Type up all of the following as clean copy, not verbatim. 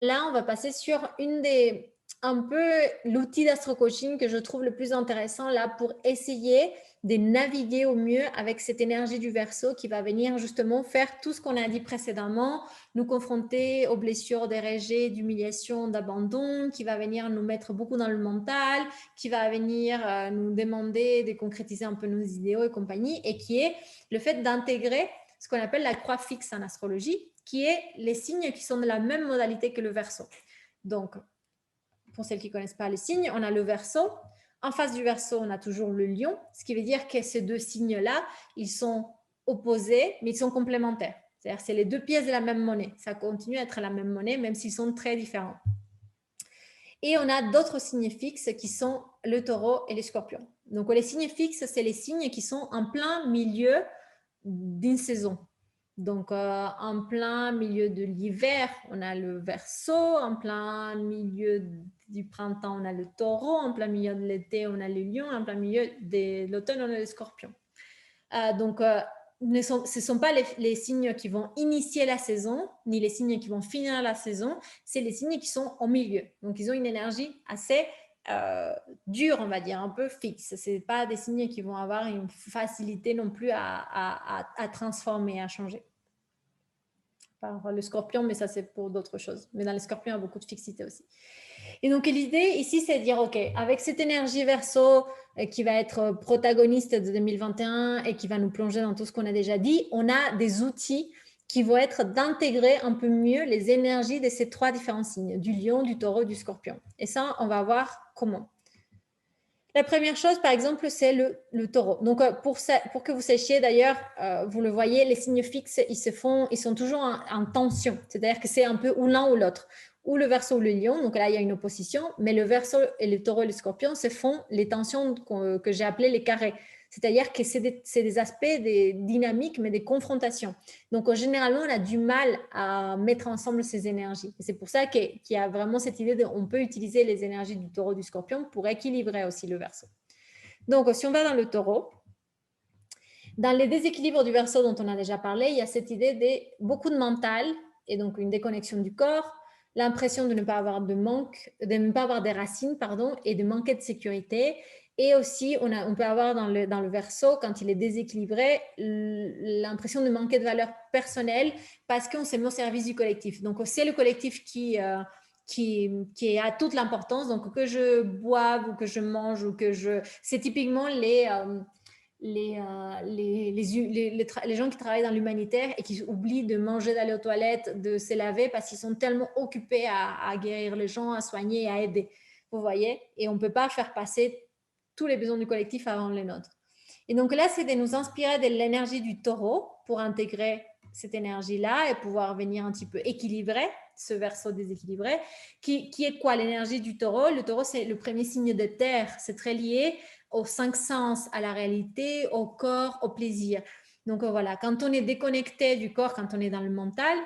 Là, on va passer sur un peu l'outil d'astro-coaching que je trouve le plus intéressant là pour essayer de naviguer au mieux avec cette énergie du Verseau qui va venir justement faire tout ce qu'on a dit précédemment, nous confronter aux blessures des rejets, d'humiliation, d'abandon, qui va venir nous mettre beaucoup dans le mental, qui va venir nous demander de concrétiser un peu nos idéaux et compagnie, et qui est le fait d'intégrer ce qu'on appelle la croix fixe en astrologie, qui est les signes qui sont de la même modalité que le Verseau. Donc, pour celles qui ne connaissent pas les signes, on a le Verseau. En face du Verseau, on a toujours le Lion, ce qui veut dire que ces deux signes-là, ils sont opposés, mais ils sont complémentaires. C'est-à-dire, c'est les deux pièces de la même monnaie. Ça continue à être la même monnaie, même s'ils sont très différents. Et on a d'autres signes fixes qui sont le Taureau et les Scorpions. Donc, les signes fixes, c'est les signes qui sont en plein milieu d'une saison. Donc, en plein milieu de l'hiver, on a le Verseau. En plein milieu du printemps, on a le Taureau. En plein milieu de l'été, on a le Lion. En plein milieu de l'automne, on a le Scorpion. Donc, ce ne sont pas les signes qui vont initier la saison, ni les signes qui vont finir la saison. C'est les signes qui sont au milieu. Donc, ils ont une énergie assez dure, on va dire, un peu fixe. Ce n'est pas des signes qui vont avoir une facilité non plus à transformer, à changer. Par le Scorpion, mais ça, c'est pour d'autres choses. Mais dans les Scorpions, il y a beaucoup de fixité aussi. Et donc, l'idée ici, c'est de dire, OK, avec cette énergie Verseau qui va être protagoniste de 2021 et qui va nous plonger dans tout ce qu'on a déjà dit, on a des outils qui vont être d'intégrer un peu mieux les énergies de ces trois différents signes, du Lion, du Taureau, du Scorpion. Et ça, on va voir comment. La première chose, par exemple, c'est le taureau. Donc, pour que vous sachiez, d'ailleurs, vous le voyez, les signes fixes, ils sont toujours en tension. C'est-à-dire que c'est un peu ou l'un ou l'autre. Ou le verseau ou le lion, donc là, il y a une opposition, mais le verseau et le taureau et le scorpion se font les tensions que j'ai appelées les carrés. C'est-à-dire que c'est des aspects, des dynamiques, mais des confrontations. Donc, généralement, on a du mal à mettre ensemble ces énergies. Et c'est pour ça qu'il y a vraiment cette idée on peut utiliser les énergies du taureau, du scorpion pour équilibrer aussi le verseau. Donc, si on va dans le taureau, dans les déséquilibres du verseau dont on a déjà parlé, il y a cette idée de beaucoup de mental et donc une déconnexion du corps, l'impression de ne pas avoir de manque, de ne pas avoir des racines, pardon, et de manquer de sécurité. Et aussi, on peut avoir dans le verseau, quand il est déséquilibré, l'impression de manquer de valeur personnelle parce qu'on s'est mis au service du collectif. Donc, c'est le collectif qui a toute l'importance. Donc, que je boive ou que je mange ou que je... C'est typiquement les gens qui travaillent dans l'humanitaire et qui oublient de manger, d'aller aux toilettes, de se laver parce qu'ils sont tellement occupés à guérir les gens, à soigner, à aider. Vous voyez? Et on ne peut pas faire passer tous les besoins du collectif avant les nôtres. Et donc là, c'est de nous inspirer de l'énergie du taureau pour intégrer cette énergie-là et pouvoir venir un petit peu équilibrer ce verseau déséquilibré. Qui est quoi l'énergie du taureau? Le taureau, c'est le premier signe de terre. C'est très lié aux cinq sens, à la réalité, au corps, au plaisir. Donc voilà, quand on est déconnecté du corps, quand on est dans le mental,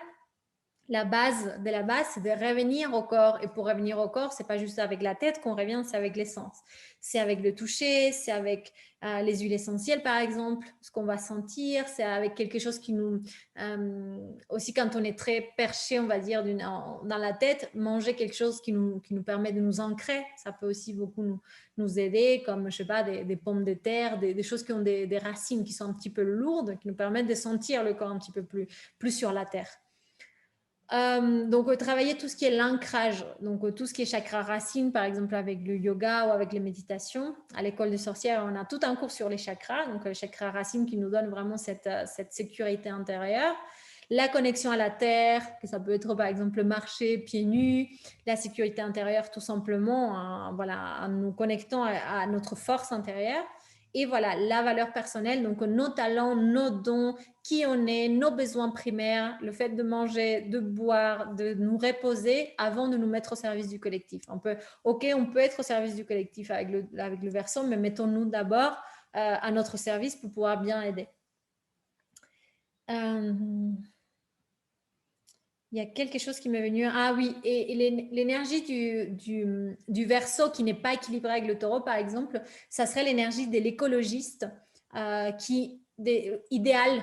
la base de la base, c'est de revenir au corps. Et pour revenir au corps, c'est pas juste avec la tête qu'on revient, c'est avec les sens. C'est avec le toucher, c'est avec les huiles essentielles, par exemple, ce qu'on va sentir, c'est avec quelque chose qui nous... aussi, quand on est très perché, on va dire, dans la tête, manger quelque chose qui nous permet de nous ancrer, ça peut aussi beaucoup nous aider, comme, je sais pas, des pommes de terre, des choses qui ont des racines qui sont un petit peu lourdes, qui nous permettent de sentir le corps un petit peu plus sur la terre. Donc, travailler tout ce qui est l'ancrage, donc tout ce qui est chakra racine, par exemple avec le yoga ou avec les méditations. À l'école des sorcières, on a tout un cours sur les chakras, donc le chakra racine qui nous donne vraiment cette sécurité intérieure. La connexion à la terre, que ça peut être par exemple marcher pieds nus, la sécurité intérieure tout simplement, voilà, en nous connectant à notre force intérieure. Et voilà, la valeur personnelle, donc nos talents, nos dons, qui on est, nos besoins primaires, le fait de manger, de boire, de nous reposer avant de nous mettre au service du collectif. On peut être au service du collectif avec le Verseau, mais mettons-nous d'abord à notre service pour pouvoir bien aider. Il y a quelque chose qui m'est venu. Ah oui, et l'énergie du Verseau qui n'est pas équilibrée avec le taureau, par exemple, ça serait l'énergie de l'écologiste qui idéal,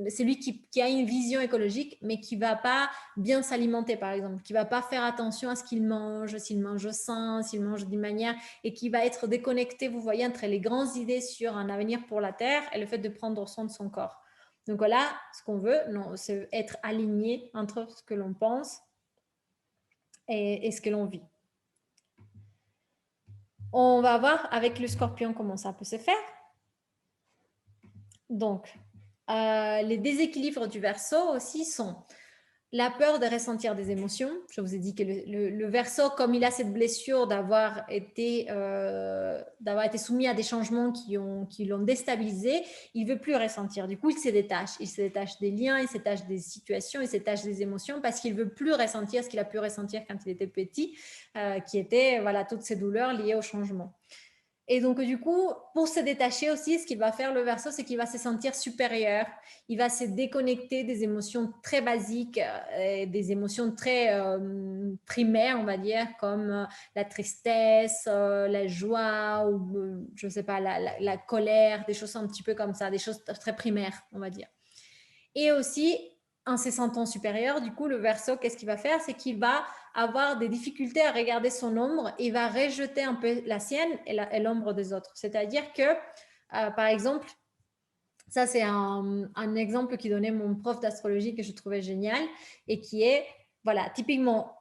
c'est lui qui a une vision écologique, mais qui ne va pas bien s'alimenter, par exemple, qui ne va pas faire attention à ce qu'il mange, s'il mange sain, s'il mange d'une manière, et qui va être déconnecté, vous voyez, entre les grandes idées sur un avenir pour la Terre et le fait de prendre soin de son corps. Donc voilà, ce qu'on veut, c'est être aligné entre ce que l'on pense et ce que l'on vit. On va voir avec le Scorpion comment ça peut se faire. Donc, les déséquilibres du Verseau aussi sont la peur de ressentir des émotions. Je vous ai dit que le Verseau, comme il a cette blessure d'avoir été soumis à des changements qui l'ont déstabilisé, il ne veut plus ressentir. Du coup, il se détache. Il se détache des liens, il se détache des situations, il se détache des émotions parce qu'il ne veut plus ressentir ce qu'il a pu ressentir quand il était petit, qui était toutes ces douleurs liées au changement. Et donc, du coup, pour se détacher aussi, ce qu'il va faire le Verseau, c'est qu'il va se sentir supérieur. Il va se déconnecter des émotions très basiques, des émotions très primaires, on va dire, comme la tristesse, la joie, ou je ne sais pas, la colère, des choses un petit peu comme ça, des choses très primaires, on va dire. Et aussi, en se sentant supérieur, du coup, le Verseau, qu'est-ce qu'il va faire? C'est qu'il va avoir des difficultés à regarder son ombre et va rejeter un peu la sienne et l'ombre des autres. C'est-à-dire que, par exemple, ça c'est un exemple qui donnait mon prof d'astrologie que je trouvais génial et qui est, voilà, typiquement,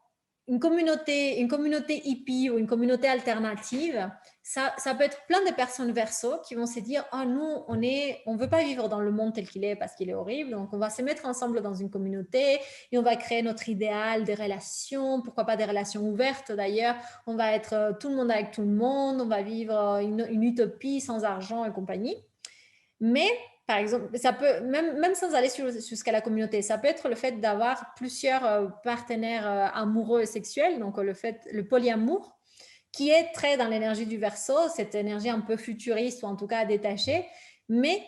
une communauté hippie ou une communauté alternative, ça peut être plein de personnes Verseau qui vont se dire « Oh, nous, on ne veut pas vivre dans le monde tel qu'il est parce qu'il est horrible, donc on va se mettre ensemble dans une communauté et on va créer notre idéal des relations, pourquoi pas des relations ouvertes d'ailleurs, on va être tout le monde avec tout le monde, on va vivre une utopie sans argent et compagnie. » Mais par exemple, ça peut, même sans aller jusqu'à la communauté, ça peut être le fait d'avoir plusieurs partenaires amoureux et sexuels, donc le polyamour, qui est très dans l'énergie du Verseau, cette énergie un peu futuriste ou en tout cas détachée. Mais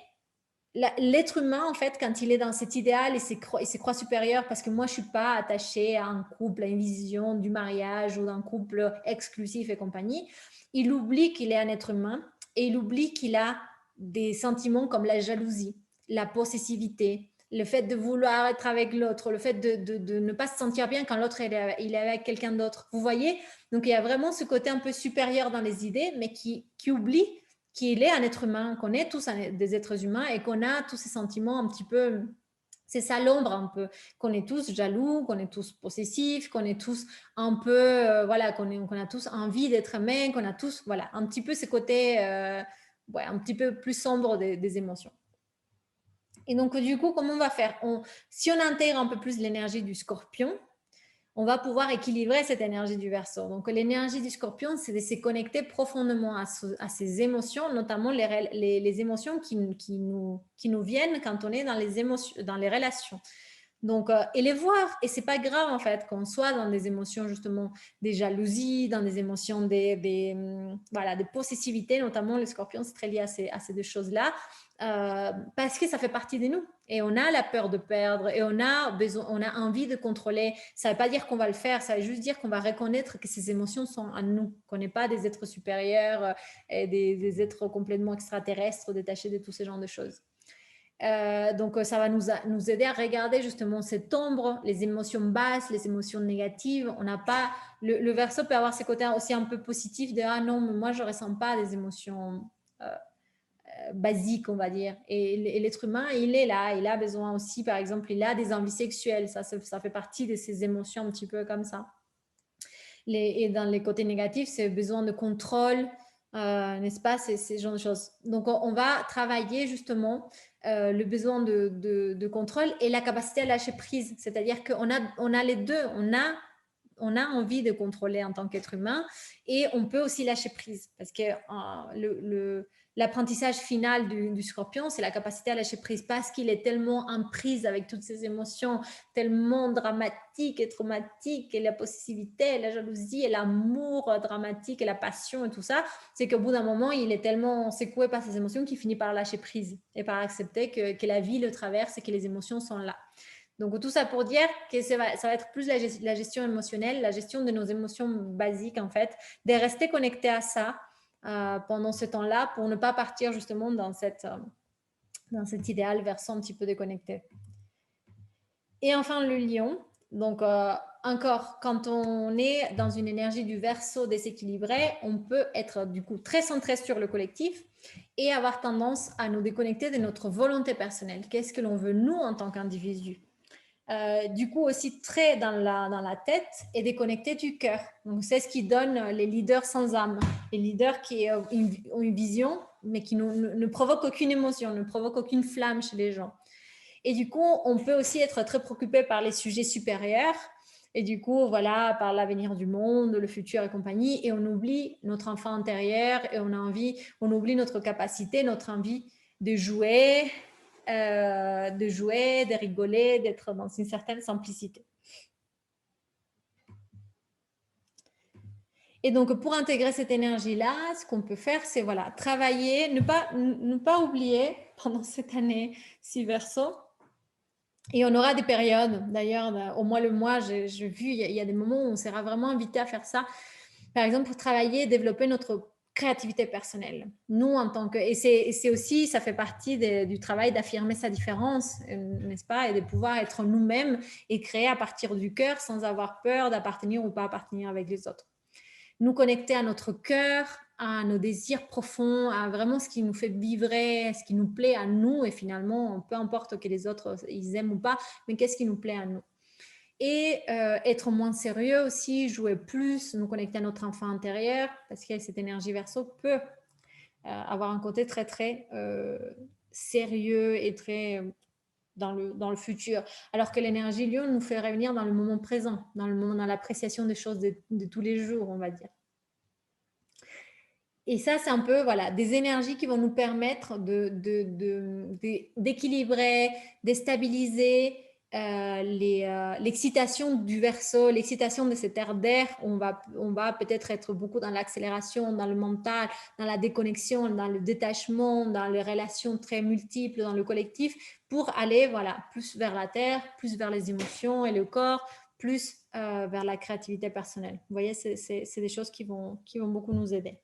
l'être humain, en fait, quand il est dans cet idéal, il se croit supérieur parce que moi, je ne suis pas attachée à un couple, à une vision du mariage ou d'un couple exclusif et compagnie. Il oublie qu'il est un être humain et il oublie qu'il a des sentiments comme la jalousie, la possessivité, le fait de vouloir être avec l'autre, le fait de ne pas se sentir bien quand l'autre il est avec quelqu'un d'autre. Vous voyez? Donc, il y a vraiment ce côté un peu supérieur dans les idées, mais qui oublie qu'il est un être humain, qu'on est tous des êtres humains et qu'on a tous ces sentiments un petit peu... C'est ça l'ombre un peu, qu'on est tous jaloux, qu'on est tous possessifs, qu'on est tous un peu, qu'on a tous envie d'être aimés, qu'on a tous, un petit peu ce côté... un petit peu plus sombre des émotions. Et donc, du coup, comment on va faire? Si on intègre un peu plus l'énergie du Scorpion, on va pouvoir équilibrer cette énergie du Verseau. Donc, l'énergie du Scorpion, c'est de se connecter profondément à ces émotions, notamment les émotions qui nous viennent quand on est dans les relations. Donc, et les voir, et c'est pas grave en fait qu'on soit dans des émotions justement des jalousies, dans des émotions des possessivités, notamment les scorpions, c'est très lié à ces deux choses-là, parce que ça fait partie de nous et on a la peur de perdre et on a envie de contrôler. Ça ne veut pas dire qu'on va le faire, ça veut juste dire qu'on va reconnaître que ces émotions sont en nous, qu'on n'est pas des êtres supérieurs et des êtres complètement extraterrestres détachés de tous ces genres de choses. Donc, ça va nous aider à regarder justement cette ombre, les émotions basses, les émotions négatives. On n'a pas le Verseau peut avoir ce côtés aussi un peu positifs de ah non, mais moi je ressens pas des émotions basiques, on va dire. Et l'être humain, il est là, il a besoin aussi, par exemple, il a des envies sexuelles. Ça fait partie de ces émotions un petit peu comme ça. Et dans les côtés négatifs, c'est besoin de contrôle, n'est-ce pas, ces genres de choses. Donc, on va travailler justement le besoin de contrôle et la capacité à lâcher prise. C'est-à-dire qu'on a les deux. On a envie de contrôler en tant qu'être humain et on peut aussi lâcher prise parce que l'apprentissage final du scorpion, c'est la capacité à lâcher prise parce qu'il est tellement en prise avec toutes ces émotions tellement dramatiques et traumatiques et la possessivité, la jalousie et l'amour dramatique et la passion et tout ça, c'est qu'au bout d'un moment, il est tellement secoué par ces émotions qu'il finit par lâcher prise et par accepter que la vie le traverse et que les émotions sont là. Donc, tout ça pour dire que ça va être plus la gestion émotionnelle, la gestion de nos émotions basiques, en fait, de rester connecté à ça pendant ce temps-là pour ne pas partir justement dans dans cet idéal verso un petit peu déconnecté. Et enfin, le lion. Donc, encore, quand on est dans une énergie du verso déséquilibrée, on peut être du coup très centré sur le collectif et avoir tendance à nous déconnecter de notre volonté personnelle. Qu'est-ce que l'on veut nous en tant qu'individu? Du coup, aussi très dans la tête et déconnecté du cœur. Donc, c'est ce qui donne les leaders sans âme, les leaders qui ont une vision, mais qui ne provoquent aucune émotion, ne provoquent aucune flamme chez les gens. Et du coup, on peut aussi être très préoccupé par les sujets supérieurs et du coup, voilà, par l'avenir du monde, le futur et compagnie, et on oublie notre enfant intérieur et on oublie notre capacité, notre envie de jouer, de rigoler, d'être dans une certaine simplicité. Et donc, pour intégrer cette énergie-là, ce qu'on peut faire, c'est voilà, travailler, ne pas oublier pendant cette année si verso. Et on aura des périodes, d'ailleurs, au moins le mois, j'ai vu, il y a des moments où on sera vraiment invité à faire ça. Par exemple, pour travailler, développer notre créativité personnelle. Nous, en tant que... Et c'est aussi, ça fait partie du travail d'affirmer sa différence, n'est-ce pas? Et de pouvoir être nous-mêmes et créer à partir du cœur sans avoir peur d'appartenir ou pas appartenir avec les autres. Nous connecter à notre cœur, à nos désirs profonds, à vraiment ce qui nous fait vibrer, ce qui nous plaît à nous, et finalement, peu importe que les autres, ils aiment ou pas, mais qu'est-ce qui nous plaît à nous. Et être moins sérieux aussi, jouer plus, nous connecter à notre enfant intérieur, parce que cette énergie verso peut avoir un côté très, très sérieux et très dans le futur. Alors que l'énergie lion nous fait revenir dans le moment présent, dans l'appréciation des choses de tous les jours, on va dire. Et ça, c'est un peu voilà, des énergies qui vont nous permettre d'équilibrer, de stabiliser l'excitation du verso, l'excitation de cette ère d'air. On va peut-être être beaucoup dans l'accélération, dans le mental, dans la déconnexion, dans le détachement, dans les relations très multiples, dans le collectif, pour aller voilà, plus vers la terre, plus vers les émotions et le corps, plus vers la créativité personnelle. Vous voyez, c'est des choses qui vont beaucoup nous aider.